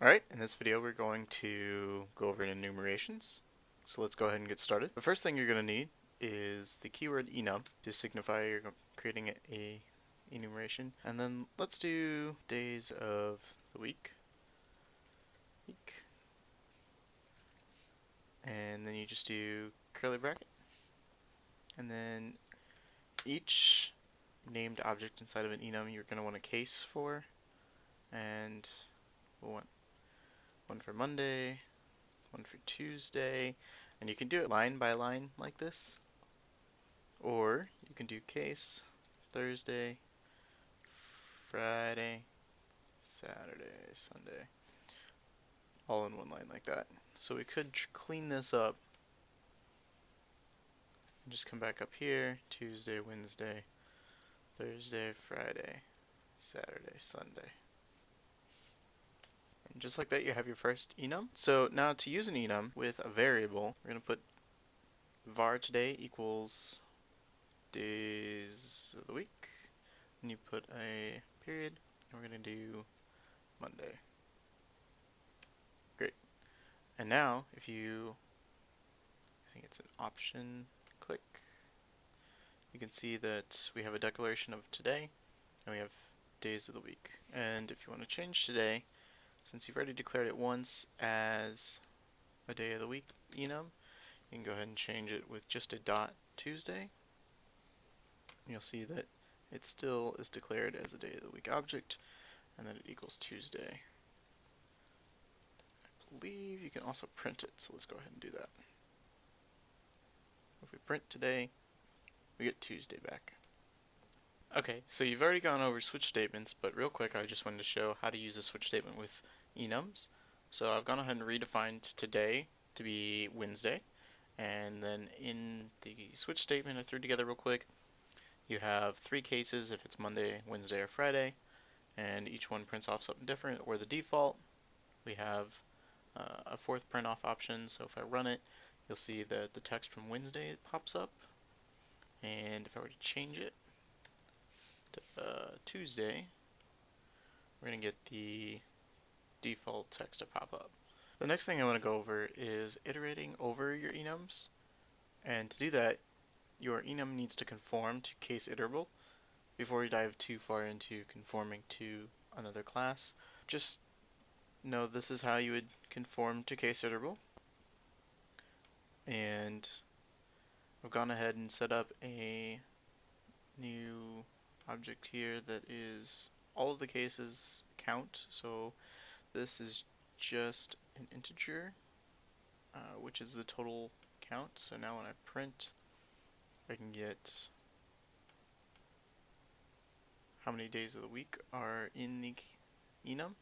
Alright, in this video we're going to go over enumerations. So let's go ahead and get started. The first thing you're going to need is the keyword enum to signify you're creating a enumeration. And then let's do days of the week. And then you just do curly bracket. And then each named object inside of an enum you're going to want a case for. And we'll want one for Monday, one for Tuesday, and you can do it line by line like this, or you can do case Thursday, Friday, Saturday, Sunday, all in one line like that. So we could clean this up and just come back up here, Tuesday, Wednesday, Thursday, Friday, Saturday, Sunday. And just like that you have your first enum. So now to use an enum with a variable, we're going to put var today equals days of the week, and you put a period, and we're going to do Monday. Great. And now, if you, I think it's an option click, you can see that we have a declaration of today, and we have days of the week. And if you want to change today, since you've already declared it once as a day of the week enum, you can go ahead and change it with just a dot Tuesday. You'll see that it still is declared as a day of the week object, and then it equals Tuesday. I believe you can also print it, so let's go ahead and do that. If we print today, we get Tuesday back. Okay, so you've already gone over switch statements, but real quick I just wanted to show how to use a switch statement with enums. So I've gone ahead and redefined today to be Wednesday, and then in the switch statement I threw together real quick, you have three cases if it's Monday, Wednesday, or Friday, and each one prints off something different, or the default. We have a fourth print off option, so if I run it, you'll see that the text from Wednesday pops up, and if I were to change it to Tuesday, we're going to get the default text to pop up. The next thing I want to go over is iterating over your enums, and to do that, your enum needs to conform to case iterable. Before we dive too far into conforming to another class, just know this is how you would conform to case iterable. And I've gone ahead and set up a new object here that is all of the cases count. So this is just an integer, which is the total count. So now when I print, I can get how many days of the week are in the enum.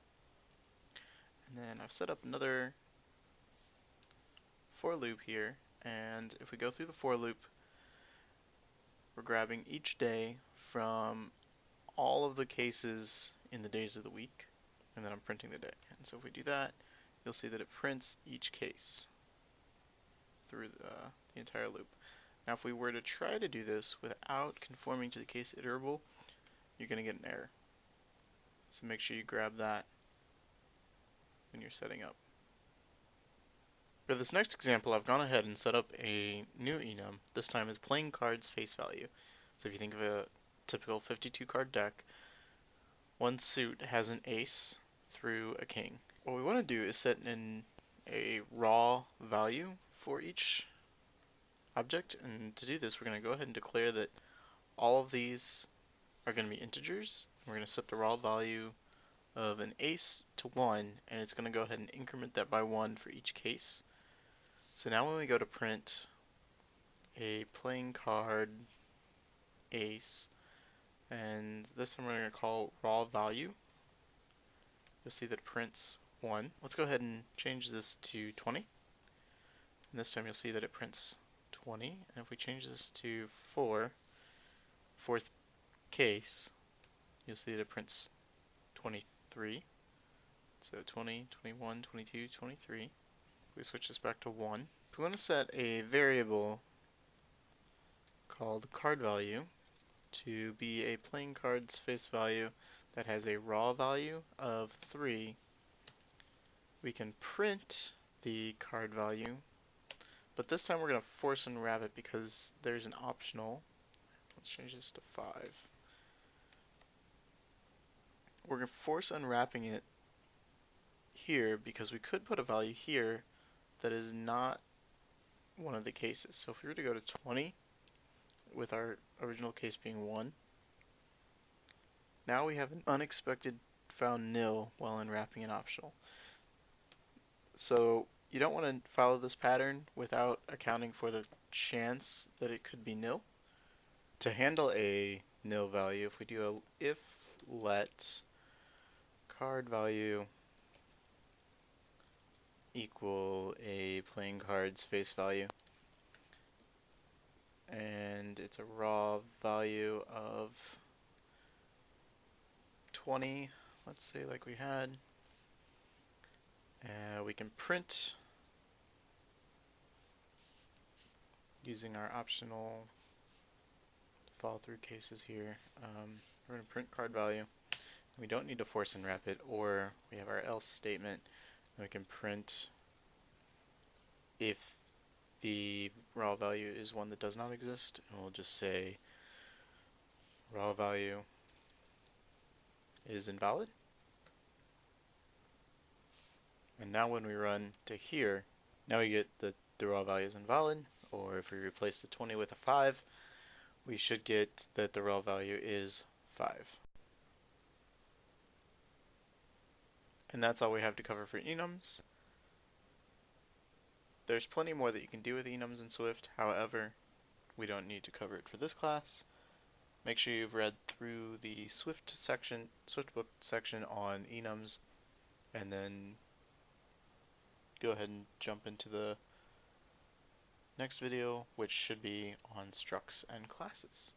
And then I've set up another for loop here, and if we go through the for loop, we're grabbing each day from all of the cases in the days of the week, and then I'm printing the day. And so if we do that, you'll see that it prints each case through the entire loop. Now if we were to try to do this without conforming to the case iterable, you're going to get an error. So make sure you grab that when you're setting up. For this next example, I've gone ahead and set up a new enum, this time as playing cards face value. So if you think of a typical 52 card deck, one suit has an ace through a king. What we want to do is set in a raw value for each object, and to do this we're going to go ahead and declare that all of these are going to be integers. We're going to set the raw value of an ace to 1, and it's going to go ahead and increment that by 1 for each case. So now when we go to print a playing card ace, and this time we're going to call raw value, you'll see that it prints 1. Let's go ahead and change this to 20. And this time you'll see that it prints 20. And if we change this to 4, fourth case, you'll see that it prints 23. So 20, 21, 22, 23. We switch this back to 1. If we want to set a variable called card value to be a playing card's face value that has a raw value of 3, we can print the card value, but this time we're going to force unwrap it because there's an optional. Let's change this to 5. We're going to force unwrapping it here because we could put a value here that is not one of the cases. So if we were to go to 20, with our original case being 1, now we have an unexpected found nil while unwrapping an optional. So you don't want to follow this pattern without accounting for the chance that it could be nil. To handle a nil value, if we do a if let card value equal a playing card's face value, and it's a raw value of 20, let's say, like we had, we can print using our optional follow through cases here. We're going to print card value. We don't need to force unwrap it, or we have our else statement, and we can print if the raw value is one that does not exist, and we'll just say raw value is invalid. And now when we run to here, now we get that the raw value is invalid, or if we replace the 20 with a 5, we should get that the raw value is 5. And that's all we have to cover for enums. There's plenty more that you can do with enums in Swift, however, we don't need to cover it for this class. Make sure you've read through the Swiftbook section on enums, and then go ahead and jump into the next video, which should be on structs and classes.